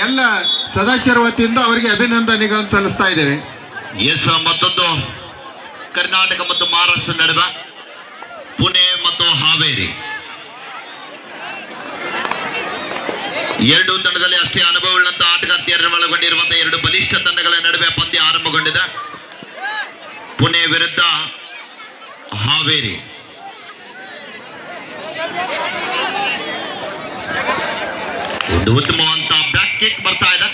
ಎಲ್ಲ ಸದಸ್ಯರ ವತಿಯಿಂದ ಅವರಿಗೆ ಅಭಿನಂದನೆಗಳನ್ನು ಸಲ್ಲಿಸ್ತಾ ಇದ್ದೇವೆ. ಎಸ್, ಮತ್ತೊಂದು ಕರ್ನಾಟಕ ಮತ್ತು ಮಹಾರಾಷ್ಟ್ರ ನಡುವೆ ಪುಣೆ ಮತ್ತು ಹಾವೇರಿ ಎರಡು ತಂಡದಲ್ಲಿ ಅಷ್ಟೇ ಅನುಭವವುಳ್ಳಂತಹ ಆಟಗಾರ್ತಿಯರು ಒಳಗೊಂಡಿರುವಂತಹ ಎರಡು ಬಲಿಷ್ಠ ತಂಡಗಳ ನಡುವೆ ಪಂದ್ಯ ಆರಂಭಗೊಂಡಿದೆ. ಪುಣೆ ವಿರುದ್ಧ ಹಾವೇರಿ. ಒಂದು ಉತ್ತಮವಂತ ಬ್ಯಾಕ್ ಕಿಕ್ ಬರ್ತಾ ಇದೆ.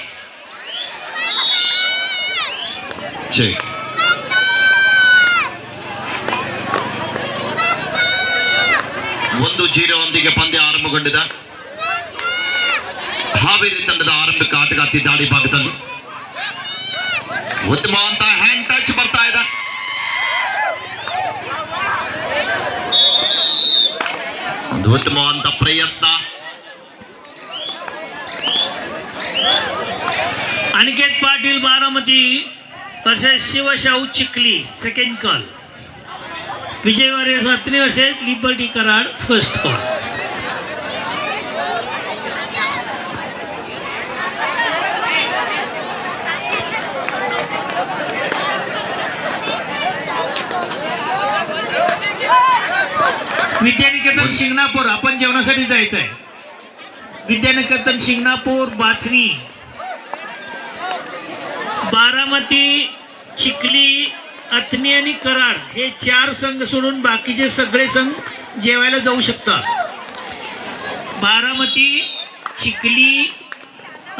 1-0 ಪಂದ್ಯ ಆರಂಭಗೊಂಡಿದೆ. ಹಾವೇರಿ ತಂಡದ ಆರಂಭಿಕ ಆಟಗಾರ್ತಿ ದಾಳಿ ಭಾಗದಲ್ಲಿ ಉತ್ತಮವಂತ ಹ್ಯಾಂಡ್ ಟಚ್ ಬರ್ತಾ ಇದೆ. ಒಂದು ಉತ್ತಮವಂತ ಪ್ರಯತ್ನ. Aniket Patil Baramati versus Shivshahu Chikhli second call. Vijay warriors 7 versus liberty Karad first call. Vidyaniketan Shinganapur आपण जेवणासाठी जायचं आहे. विद्यानिकेतन शिंगणापूर बाचणी बारामती चिखली अथणी आणि कराड हे 4 संघ सोडून बाकीचे सगळे संघ जेवायला जाऊ शकतात. बारामती चिखली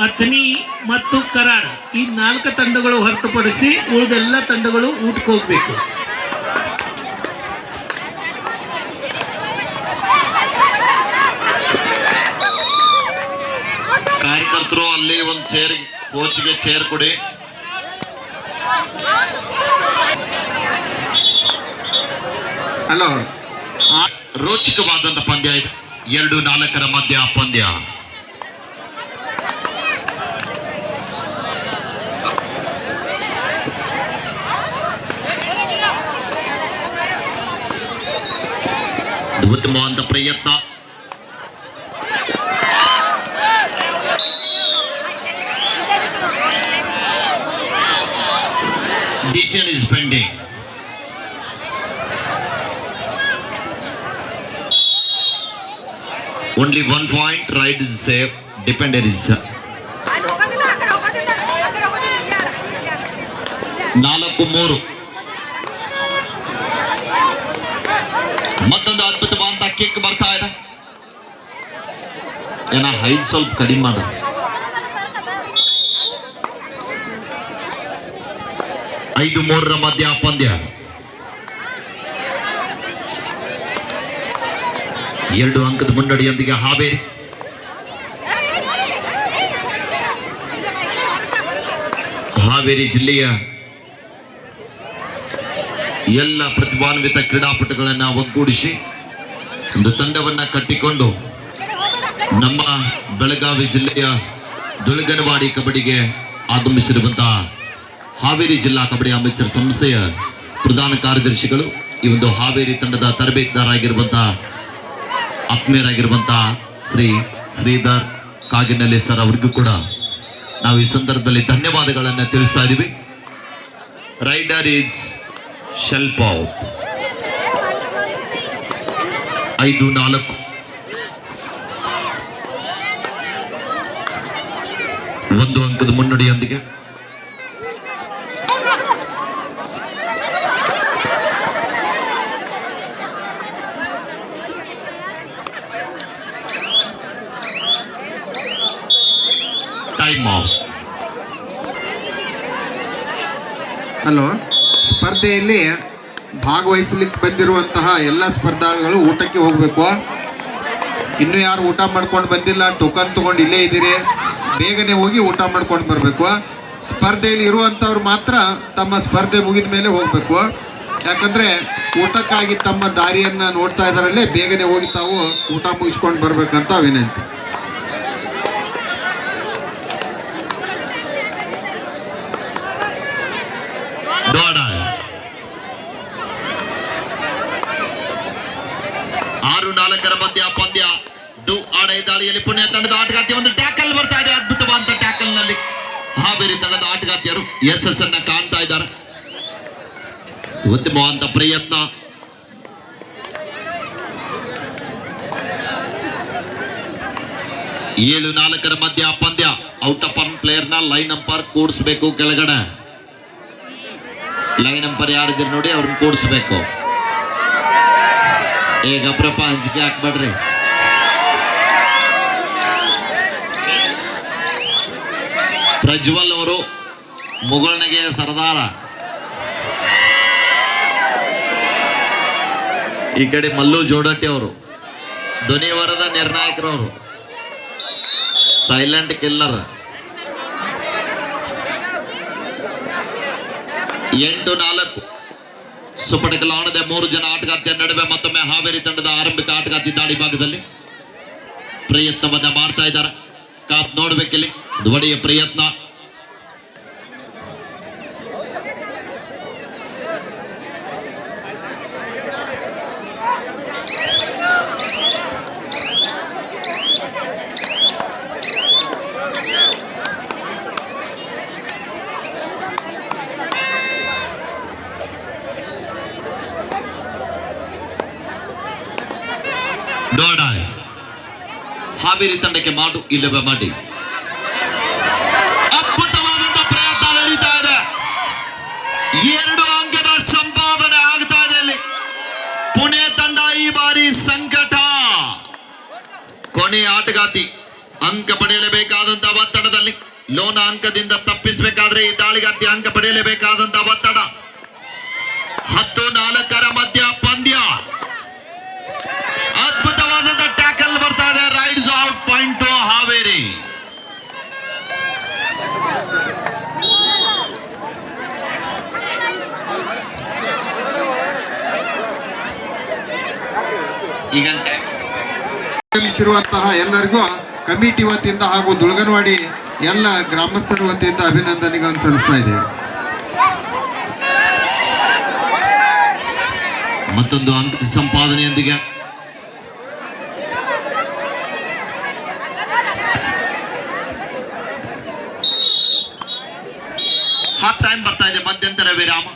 अथणी ಮತ್ತು कराड ಈ 4 ತಂಡಗಳು ಹೊರತುಪಡಿಸಿ ಉಳಿದೆಲ್ಲ ತಂಡಗಳು ಊಟಕ್ಕೆ ಹೋಗಬೇಕು. ಕಾರ್ಯಕರ್ತರು ಅಲ್ಲಿ ಒಂದು ಚೇರ್, ಕೋಚ್ಗೆ ಚೇರ್ ಕೊಡಿ. ಹಲೋ, ರೋಚಕವಾದಂತ ಪಂದ್ಯ ಇದೆ. 2-4 ಮಧ್ಯ ಪಂದ್ಯ. ಉತ್ತಮವಾದ ಪ್ರಯತ್ನ. Decision is pending. Only 1 point. Right is safe. Defender is 4-3. ಮತ್ತೊಂದು ಅದ್ಭುತವಾದ ಕಿಕ್ ಬರ್ತಾ ಇದೆ. ಏನ ಹೈಟ್ ಸ್ವಲ್ಪ ಕಡಿಮೆ ಮಾಡ. 5-3 ಮಧ್ಯ ಪಂದ್ಯ. 2 ಅಂಕದ ಮುನ್ನಡೆಯೊಂದಿಗೆ ಹಾವೇರಿ. ಹಾವೇರಿ ಜಿಲ್ಲೆಯ ಎಲ್ಲ ಪ್ರತಿಭಾನ್ವಿತ ಕ್ರೀಡಾಪಟುಗಳನ್ನ ಒಗ್ಗೂಡಿಸಿ ಒಂದು ತಂಡವನ್ನ ಕಟ್ಟಿಕೊಂಡು ನಮ್ಮ ಬೆಳಗಾವಿ ಜಿಲ್ಲೆಯ ದುಳಗನವಾಡಿ ಕಬಡ್ಡಿಗೆ ಆಗಮಿಸಿರುವಂತಹ ಹಾವೇರಿ ಜಿಲ್ಲಾ ಕಬಡ್ಡಿ ಅಮೇಚರ್ ಸಂಸ್ಥೆಯ ಪ್ರಧಾನ ಕಾರ್ಯದರ್ಶಿಗಳು, ಈ ಒಂದು ಹಾವೇರಿ ತಂಡದ ತರಬೇತುದಾರರಾಗಿರುವಂತಹ ಆತ್ಮೀಯರಾಗಿರುವಂತಹ ಶ್ರೀ ಶ್ರೀಧರ್ ಕಾಗಿನಳ್ಳಿ ಸರ್ ಅವರಿಗೂ ಕೂಡ ನಾವು ಈ ಸಂದರ್ಭದಲ್ಲಿ ಧನ್ಯವಾದಗಳನ್ನು ತಿಳಿಸ್ತಾ ಇದ್ದೀವಿ. Rider is ಶೆಲ್ಪ್ out. 5-4 1 ಅಂಕದ ಮುನ್ನಡೆಯೊಂದಿಗೆ ಟೈಮ್ ಔಟ್. ಹಲೋ, ಸ್ಪರ್ಧೆಯಲ್ಲಿ ಭಾಗವಹಿಸಲಿಕ್ಕೆ ಬಂದಿರುವಂತಹ ಎಲ್ಲ ಸ್ಪರ್ಧಾಳುಗಳು ಊಟಕ್ಕೆ ಹೋಗಬೇಕು. ಇನ್ನೂ ಯಾರು ಊಟ ಮಾಡ್ಕೊಂಡು ಬಂದಿಲ್ಲ, ಟೋಕನ್ ತೊಗೊಂಡು ಇಲ್ಲೇ ಇದ್ದೀರಿ, ಬೇಗನೆ ಹೋಗಿ ಊಟ ಮಾಡ್ಕೊಂಡು ಬರಬೇಕು. ಸ್ಪರ್ಧೆಯಲ್ಲಿ ಇರುವಂಥವ್ರು ಮಾತ್ರ ತಮ್ಮ ಸ್ಪರ್ಧೆ ಮುಗಿದ ಮೇಲೆ ಹೋಗಬೇಕು. ಯಾಕಂದರೆ ಊಟಕ್ಕಾಗಿ ತಮ್ಮ ದಾರಿಯನ್ನು ನೋಡ್ತಾ ಇದ್ದಾರಲ್ಲೇ, ಬೇಗನೆ ಹೋಗಿ ತಾವು ಊಟ ಮುಗಿಸ್ಕೊಂಡು ಬರಬೇಕಂತ ವಿನಂತಿ. ದೊಡ್ಡ 6-4 ಮಧ್ಯ ಪಂದ್ಯ. ಡು ಆಡ ದಾಳಿಯಲ್ಲಿ ಪುಣ್ಯ ತಂಡದ ಆಟಗಾರ್ತಿ ಒಂದು ಟ್ಯಾಕಲ್ ಬರ್ತಾ ಇದೆ. ಅದ್ಭುತವಾದ ಟ್ಯಾಕಲ್. ಭಾಗದಲ್ಲಿ ಹಾವೇರಿ ತಂಡದ ಆಟಗಾರ್ತಿಯರು ಯಶಸ್ಸನ್ನ ಕಾಣ್ತಾ ಇದ್ದಾರೆ. ಉತ್ತಮವಾದ ಪ್ರಯತ್ನ. ಏಳು ನಾಲ್ಕರ ಮಧ್ಯ ಪಂದ್ಯ. ಔಟ್ ಆಫ್ ಆನ್ ಪ್ಲೇಯರ್ ನ ಲೈನ್ ಅಂಪರ್ ಕೂಡಿಸ್ಬೇಕು. ಕೆಳಗಡೆ ಲೈನ್ ಅಂಪರ್ ಯಾರಿದ್ದೀರಿ ನೋಡಿ ಅವ್ರನ್ನ ಕೂಡಿಸ್ಬೇಕು. ಈಗ ಅಪ್ರಪ ಹಂಚಿಕೆ ಹಾಕ್ಬೇಡ್ರಿ. ಪ್ರಜ್ವಲ್ ಅವರು ಮುಗುಳ್ನಗೆ ಸರದಾರ. ಈ ಕಡೆ ಮಲ್ಲು ಜೋಡಟ್ಟಿ ಅವರು ಧ್ವನಿವರದ ನಿರ್ಣಾಯಕರವರು. Silent killer. 8-4 ಸುಪಟಕ ಲಾವಣದ 3 ಜನ ಆಟಗಾರ್ತಿಯ ನಡುವೆ ಮತ್ತೊಮ್ಮೆ ಹಾವೇರಿ ತಂಡದ ಆರಂಭಿಕ ಆಟಗಾರ್ತಿ ದಾಳಿ ಭಾಗದಲ್ಲಿ ಪ್ರಯತ್ನವನ್ನ ಮಾಡ್ತಾ ಇದ್ದಾರೆ. ಕಾತ್ ನೋಡ್ಬೇಕಿಲ್ಲಿ ಒಡೆಯ ಪ್ರಯತ್ನ. ನೋಡ ಹಾವೇರಿ ತಂಡಕ್ಕೆ ಮಾಡು ಇಲ್ಲವೇ ಮಾಡಿ. ಅದ್ಭುತವಾದಂತಹ ಪ್ರಯತ್ನ ನಡೀತಾ ಇದೆ. 2 ಅಂಕದ ಸಂಪಾದನೆ ಆಗ್ತಾ ಇದೆ ಅಲ್ಲಿ. ಪುಣೆ ತಂಡ ಈ ಬಾರಿ ಸಂಕಟ. ಕೊನೆಯ ಆಟಗಾತಿ ಅಂಕ ಪಡೆಯಲೇಬೇಕಾದಂತಹ ಒತ್ತಡದಲ್ಲಿ ಲೋನ ಅಂಕದಿಂದ ತಪ್ಪಿಸಬೇಕಾದ್ರೆ ಈ ದಾಳಿಗಾರ್ತಿ ಅಂಕ ಪಡೆಯಲೇಬೇಕಾದಂತಹ ಒತ್ತಡ. 10-4 ಮಧ್ಯ ಪಂದ್ಯ. ಅದ್ಭುತವಾದಂತ ಟ್ಯಾಕಲ್ ಬರ್ತಾ ಇದೆ. Rides out point Haveri. ಈಗ ಆಗಮಿಸಿರುವಂತಹ ಎಲ್ಲರಿಗೂ ಕಮಿಟಿ ವತಿಯಿಂದ ಹಾಗೂ ದುಳಗನವಾಡಿ ಎಲ್ಲ ಗ್ರಾಮಸ್ಥರ ವತಿಯಿಂದ ಅಭಿನಂದನೆಗಳನ್ನು ಸಲ್ಲಿಸ್ತಾ ಇದ್ದೇವೆ. ಮತ್ತೊಂದು ಅಂಕದ ಸಂಪಾದನೆಯೊಂದಿಗೆ ಹಾಫ್ ಟೈಮ್ ಬರ್ತಾ ಇದೆ. ಮಧ್ಯಂತರ ವಿರಾಮ.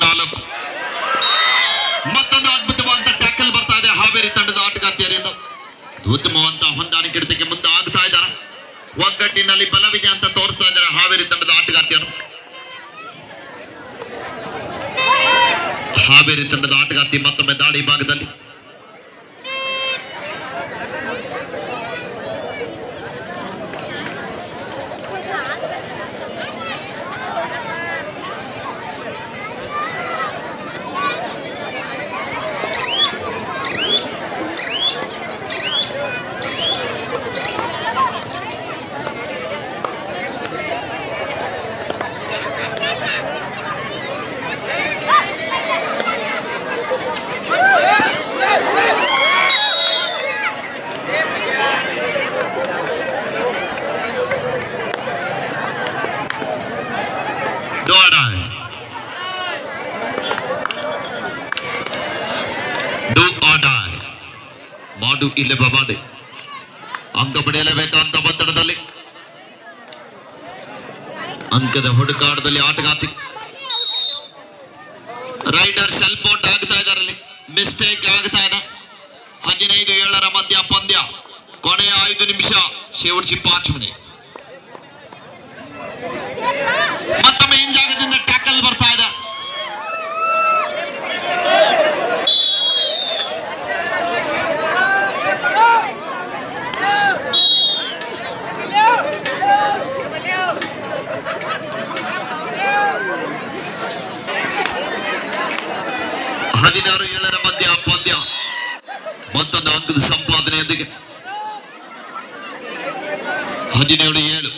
ನಾಲ್ಕು ಮತ್ತೊಂದು ಅದ್ಭುತವಾದ ಟ್ಯಾಕಲ್ ಬರ್ತಾ ಇದೆ ಹಾವೇರಿ ತಂಡದ ಆಟಗಾರ್ತಿಯರಿಂದ. ಉತ್ತಮವಾದ ಹೊಂದಾಣಿಕೆ ಹಿಡಿತಕ್ಕೆ ಮುಂದೆ ಆಗ್ತಾ ಇದ್ದಾರೆ. ಒಗ್ಗಟ್ಟಿನಲ್ಲಿ ಬಲವಿದೆ ಅಂತ ತೋರಿಸ್ತಾ ಇದ್ದಾರೆ ಹಾವೇರಿ ತಂಡದ ಆಟಗಾರ್ತಿಯರು. ಹಾವೇರಿ ತಂಡದ ಆಟಗಾರ್ತಿ ಮತ್ತೊಮ್ಮೆ ದಾಳಿ ಭಾಗದಲ್ಲಿ. ಮಾಡು ಇಲ್ಲಿ ಬಬಾದೆ ಅಂಕ ಪಡೆಯಲೇಬೇಕಂತ ಒತ್ತಡದಲ್ಲಿ ಅಂಕದ ಹುಡುಕಾಟದಲ್ಲಿ ಆಟಗಾರ್ತಿ ರೈಡರ್ ಸೆಲ್ಫ್ ಔಟ್ ಆಗ್ತಾ ಇದ್ದಾರೆ. ಮಿಸ್ಟೇಕ್ ಆಗ್ತಾ ಇದೆ. 15-7 ಮಧ್ಯ ಪಂದ್ಯ. ಕೊನೆಯ 5 ನಿಮಿಷ. शेवटची 5 ಮಿನಿಟ್. ಮತ್ತೊಮ್ಮೆ ಹಿಂಜಾಗದಿಂದ ಟ್ಯಾಕಲ್ ಬರ್ತಾ ಇದೆ. 17-7.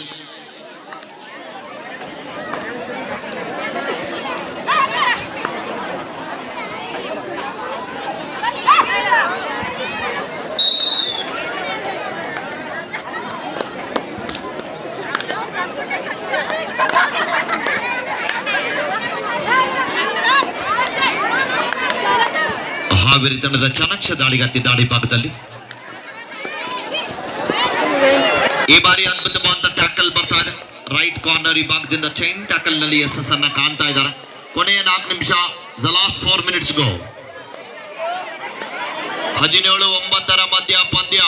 ಹಾವೇರಿ ತಂಡದ ಚಾಣಾಕ್ಷ ದಾಳಿ ಭಾಗದಲ್ಲಿ ಈ ಬಾರಿ ಅದ್ಭುತವಾದ ಟ್ಯಾಕಲ್ ಬರ್ತಾ ಇದೆ. ರೈಟ್ ಕಾರ್ನರ್ ಈ ಭಾಗದಿಂದ ಚೈನ್ ಟ್ಯಾಕಲ್ ನಲ್ಲಿ ಯಶಸ್ಸನ್ನ ಕಾಣ್ತಾ ಇದ್ದಾರೆ. ಕೊನೆಯ 4 ನಿಮಿಷ, ದ ಲಾಸ್ಟ್ 4 minutes ಗೋ. 17-9 ಮಧ್ಯ ಪಂದ್ಯ.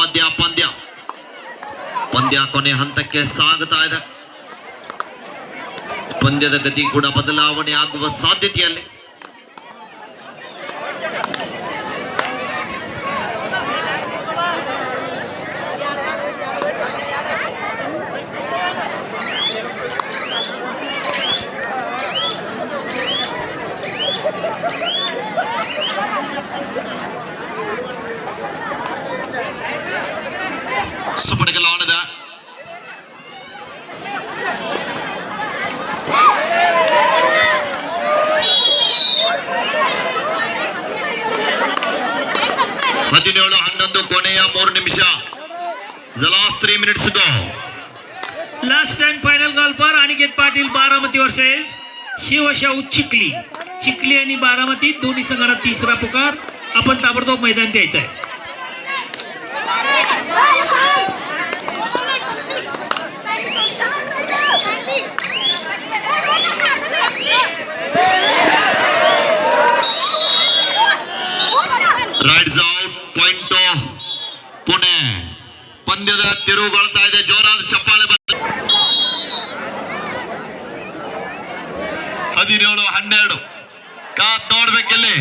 ಮಧ್ಯ ಪಂದ್ಯ ಕೊನೆ ಹಂತಕ್ಕೆ ಸಾಗುತ್ತಾ ಇದೆ. ಪಂದ್ಯದ ಗತಿ ಕೂಡ ಬದಲಾವಣೆ ಆಗುವ ಸಾಧ್ಯತೆಯಲ್ಲಿ. സുപടകലാണത്. ಕೊನೆಯ 3 ನಿಮಿಷ. The last 3 minutes go. Last and final call पर अनिकेत पाटील बारामती वर्सेस शिवशाहू चिखली. चिखली आणि बारामती दोन्ही संघांना तिसरा पुकार. आपण ताबडतोब मैदान द्यायचं आहे. Rides out point Pune. ಪಂದ್ಯದ ತಿರುವುಗೊಳ್ತಾ ಇದೆ. ಜೋರಾದ ಚಪ್ಪಾಳೆ. 17-12 ಕಾತ್ ನೋಡ್ಬೇಕಿಲ್ಲಿ.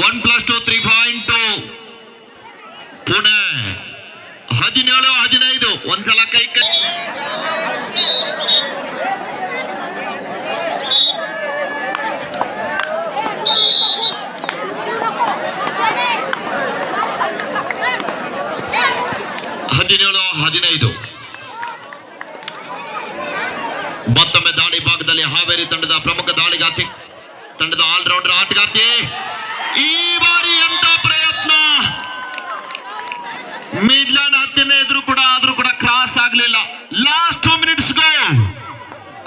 1+2 3.2 ಪುಣೆ. 17-15 ಒಂದ್ಸಲ ಕೈ ಕೈ. ಮತ್ತೊಮ್ಮೆ ದಾಳಿ ಭಾಗದಲ್ಲಿ ಹಾವೇರಿ ತಂಡದ ಪ್ರಮುಖ ದಾಳಿಗಾರ್ತಿ, ತಂಡದ ಆಲ್ರೌಂಡರ್ ಆಟಗಾರ್ತಿ. ಈ ಬಾರಿ ಎಂತ ಪ್ರಯತ್ನ. ಮಿಡ್ಲ್ಯಾಂಡ್ ಹತ್ತಿನ ಎದುರು ಕೂಡ ಆದ್ರೂ ಕೂಡ ಕ್ರಾಸ್ ಆಗ್ಲಿಲ್ಲ. ಲಾಸ್ಟ್ 2 minutes ಗೋ.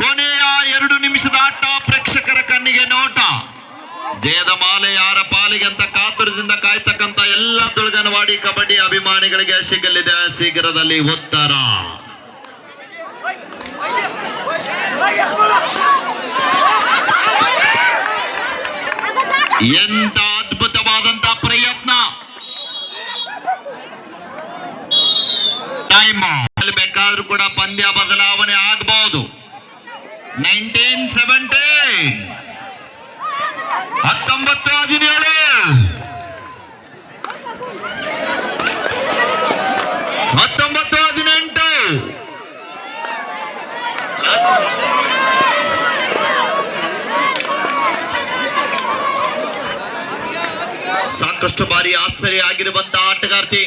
ಕೊನೆಯ 2 ನಿಮಿಷದ ಆಟ. ಪ್ರೇಕ್ಷಕರ ಕಣ್ಣಿಗೆ ನೋಟ. ಜಯದ ಮಾಲೆ ಯಾರ ಪಾಲಿಗೆ ಅಂತ ಕಾತುರದಿಂದ ಕಾಯ್ತಕ್ಕಂತ ಎಲ್ಲ ತುಳಗನವಾಡಿ ಕಬಡ್ಡಿ ಅಭಿಮಾನಿಗಳಿಗೆ ಸಿಗಲಿದೆ ಶೀಘ್ರದಲ್ಲಿ ಉತ್ತರ. ಎಂತ ಅದ್ಭುತವಾದಂತ ಪ್ರಯತ್ನ. ಟೈಮ್ ಬೇಕಾದ್ರೂ ಕೂಡ ಪಂದ್ಯ ಬದಲಾವಣೆ ಆಗಬಹುದು. 19-17 19-17 19-18 ಸಾಕಷ್ಟು ಬಾರಿ ಆಶ್ಚರ್ಯ ಆಗಿರುವಂತ ಆಟಗಾರ್ತಿ.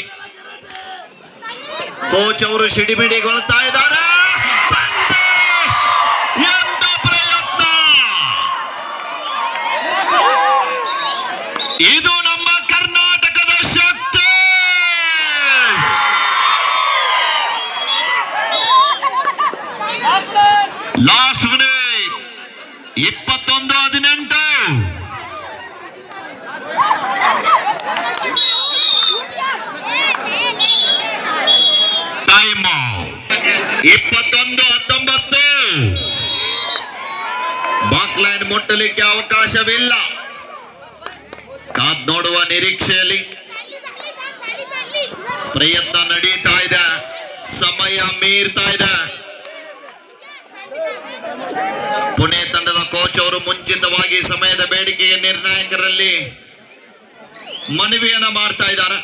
ಕೋಚ್ ಅವರು ಸಿಡಿಮಿಡಿಗೊಳ್ತಾ ಇದ್ದಾರೆ. ಎಂತ ಪ್ರಯತ್ನ. ಇದು ನಮ್ಮ ಕರ್ನಾಟಕದ ಶಕ್ತಿ. Last minute 21-18 time. 21-19 ಬಾಕ್ಲೈನ್ ಮುಟ್ಟಲಿಕ್ಕೆ ಅವಕಾಶವಿಲ್ಲ. ಕಾದ್ ನೋಡುವ ನಿರೀಕ್ಷೆಯಲ್ಲಿ ಪ್ರಯತ್ನ ನಡೀತಾ ಇದೆ. ಸಮಯ ಮೀರ್ತಾ ಇದೆ. ಪುಣೆ ತಂಡದ ಕೋಚ್ ಅವರು ಮುಂಚಿತವಾಗಿ ಸಮಯದ ಬೇಡಿಕೆಗೆ ನಿರ್ಣಾಯಕರಲ್ಲಿ ಮನವಿಯನ್ನ ಮಾಡ್ತಾ ಇದ್ದಾರೆ.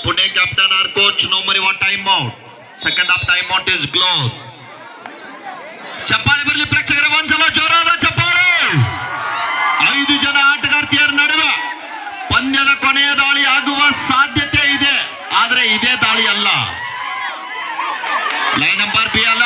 Pune captain or coach, no more what time out. Second half time out is close. ಚಪ್ಪಾಳೆ ಬರಲಿ ಪ್ರೇಕ್ಷಕರ, ಒಂದ್ಸಲ ಜೋರಾದ ಚಪ್ಪಾಳೆ. 5 ಜನ ಆಟಗಾರ್ತಿಯರ ನಡುವೆ ಪಂದ್ಯದ ಕೊನೆಯ ದಾಳಿ ಆಗುವ ಸಾಧ್ಯತೆ ಇದೆ, ಆದ್ರೆ ಇದೇ ದಾಳಿ ಅಲ್ಲ. ಲೈನ್ ನಂಬರ್ ಬಿ ಅಲ್ಲ.